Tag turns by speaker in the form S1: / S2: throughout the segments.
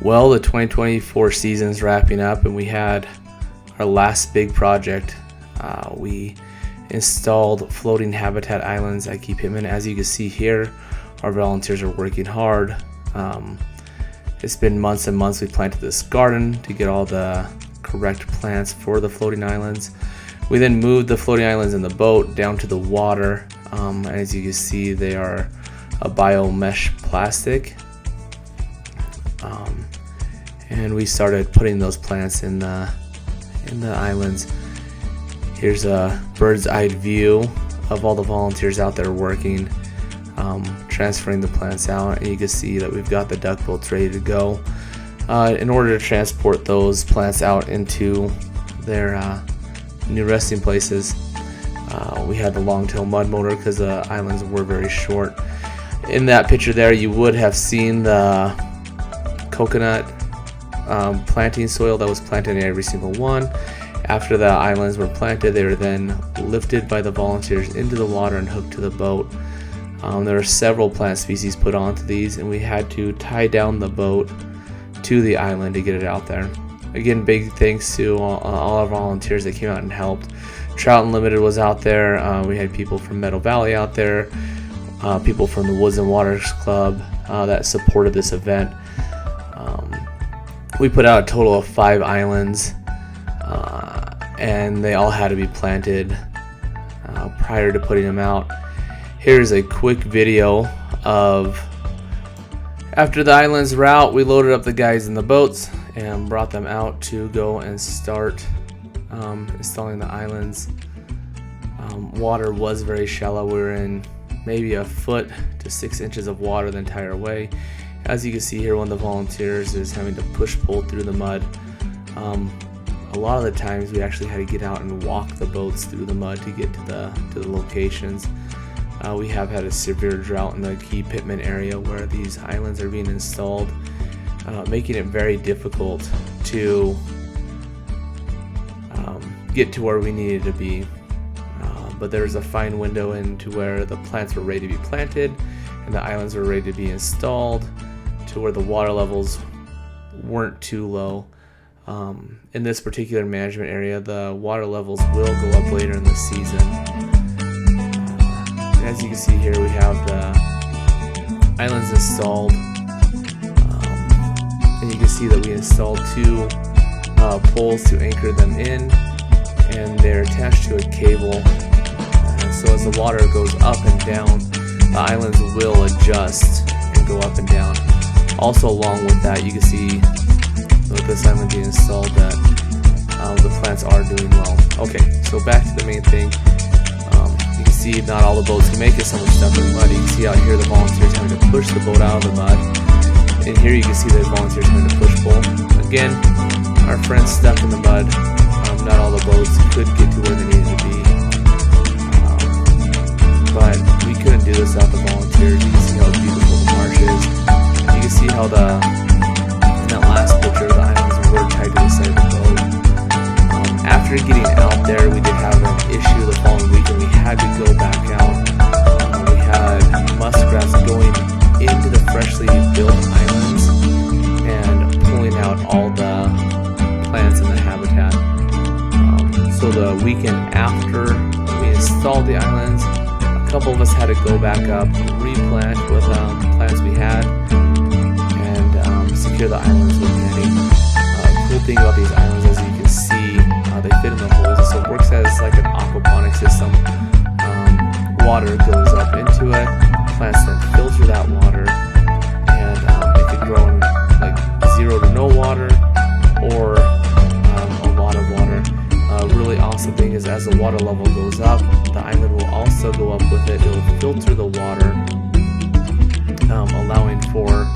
S1: Well, the 2024 season's wrapping up, and we had our last big project. We installed floating habitat islands at Pittman. As you can see here, our volunteers are working hard. It's been months and months. We planted this garden to get all the correct plants for the floating islands. We then moved the floating islands in the boat down to the water. As you can see, they are a biomesh plastic. And we started putting those plants in the islands. Here's a bird's eye view of all the volunteers out there working, transferring the plants out, and you can see that we've got the duck boats ready to go in order to transport those plants out into their new resting places. We had the long-tail mud motor because the islands were very short. In that picture there, you would have seen the coconut planting soil that was planted in every single one. After the islands were planted, they were then lifted by the volunteers into the water and hooked to the boat. There are several plant species put onto these, and we had to tie down the boat to the island to get it out there. Again, big thanks to all our volunteers that came out and helped. Trout Unlimited was out there. We had people from Meadow Valley out there, people from the Woods and Waters Club that supported this event. We put out a total of 5 islands, and they all had to be planted prior to putting them out. Here's a quick video of after the islands were out. We loaded up the guys in the boats and brought them out to go and start installing the islands. Water was very shallow. We were in maybe 1 foot to 6 inches of water the entire way. As you can see here, one of the volunteers is having to push-pull through the mud. A lot of the times we actually had to get out and walk the boats through the mud to get to the locations. We have had a severe drought in the Pittman area where these islands are being installed, making it very difficult to get to where we needed to be. But there's a fine window into where the plants were ready to be planted and the islands were ready to be installed, to where the water levels weren't too low. In this particular management area, the water levels will go up later in the season. As you can see here, we have the islands installed, and you can see that we installed 2 poles to anchor them in, and they're attached to a cable. So as the water goes up and down, the islands will adjust and go up and down. Also, along with that, you can see with this island being installed that the plants are doing well. Okay, so back to the main thing. You can see not all the boats can make it. Some are stuck in the mud. You can see out here the volunteers having to push the boat out of the mud. And here you can see the volunteers having to push pull. Again, our friends stuck in the mud. Not all the boats could get to where they needed to be. But we couldn't do this without the volunteers. You can see how beautiful the marsh is. You can see how in that last picture, the islands were tied to the side of the boat. After getting out there, we did have an issue the following week, and we had to go back out. We had muskrats going into the freshly built islands and pulling out all the plants in the habitat. So the weekend after we installed the islands, a couple of us had to go back up, replant with plants we had, and secure the islands with netting. Cool thing about these islands, as you can see, they fit in the holes, so it works as like an aquaponic system. Water goes up into it, plants then filter that water, and it could grow in like 0 to no water or a lot of water. Really awesome thing is as the water level goes up, the island will also go up with it. It will filter the water, allowing for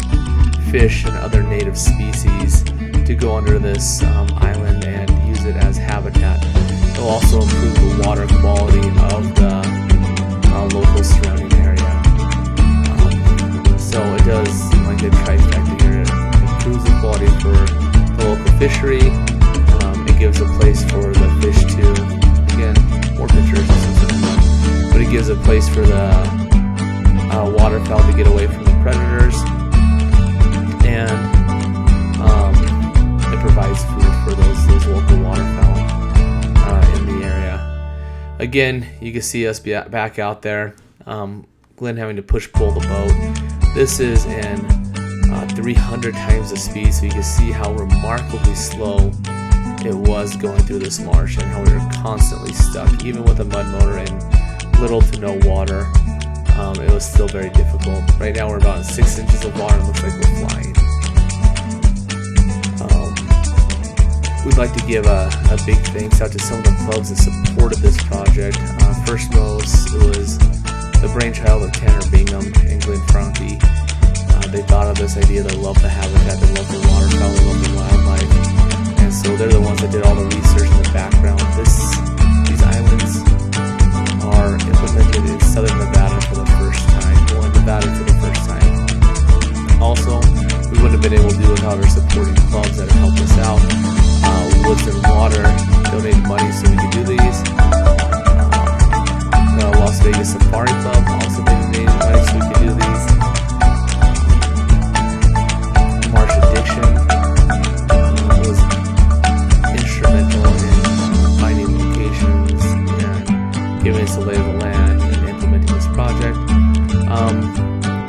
S1: fish and other native species to go under this island and use it as habitat. It will also improve the water quality of the local surrounding area. So it does like a trifecta here. It improves the quality for the local fishery. It gives a place for the fish to, again, more pictures and stuff, but it gives a place for the waterfowl to get away from the predators. And Again, you can see us back out there. Glenn having to pull the boat. This is in 300 times the speed, so you can see how remarkably slow it was going through this marsh and how we were constantly stuck. Even with a mud motor and little to no water, it was still very difficult. Right now we're about 6 inches of water and it looks like we're flying. We'd like to give a big thanks out to some of the clubs that supported this project. First most, it was the brainchild of Tanner Bingham and Glenn Franke. They thought of this idea. They love the habitat, they love the waterfowl, they love the wildlife, and so they're the ones that did all the research in the background. These islands are implemented in southern Nevada for the first time. Well, in Nevada for the first time. Also, we wouldn't have been able to do it without our supporting clubs that have helped us out. Woods and Water donated money so we could do these. The Las Vegas Safari Club also donated money so we could do these. Marsh Addiction was instrumental in finding locations and giving us a lay of the land and implementing this project,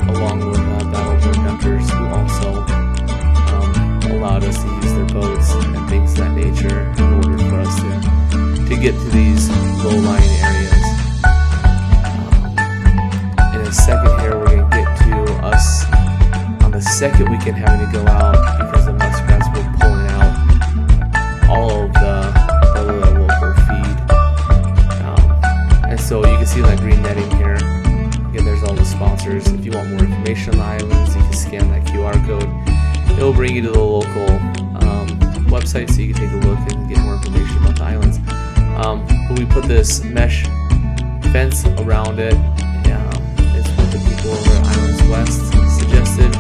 S1: along with Battleboard Dunkers, who also allowed us to use their boats and things of that nature in order for us to get to these low-lying areas. In a second here, we're going to get to us on the second weekend having to go out because the muskrats were pulling out all of the local feed. And so you can see that green netting here. Again, there's all the sponsors. If you want more information on the islands, you can scan that QR code. It will bring you to the local website so you can take a look and get more information about the islands. But we put this mesh fence around it. It's what the people over at Islands West suggested,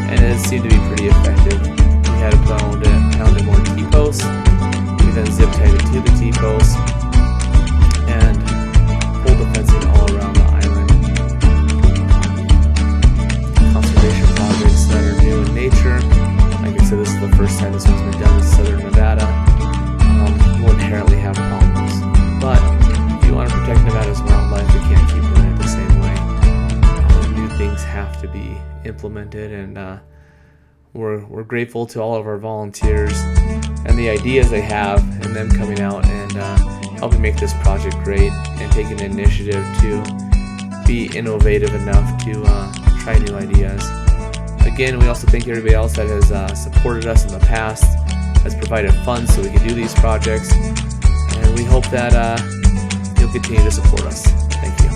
S1: and it seemed to be pretty effective. We had pounded more T-posts. We then zip tied it to the T-posts and pulled the fencing all around the island. Conservation projects that are new in nature. Like I said, this is the first time this one's been done in southern Nevada. Will inherently have problems. But if you want to protect Nevada's wildlife, we can't keep doing it the same way. New things have to be implemented, and we're grateful to all of our volunteers and the ideas they have, and them coming out and helping make this project great and taking the initiative to be innovative enough to try new ideas. Again, we also thank everybody else that has supported us in the past, has provided funds so we can do these projects, and we hope that you'll continue to support us. Thank you.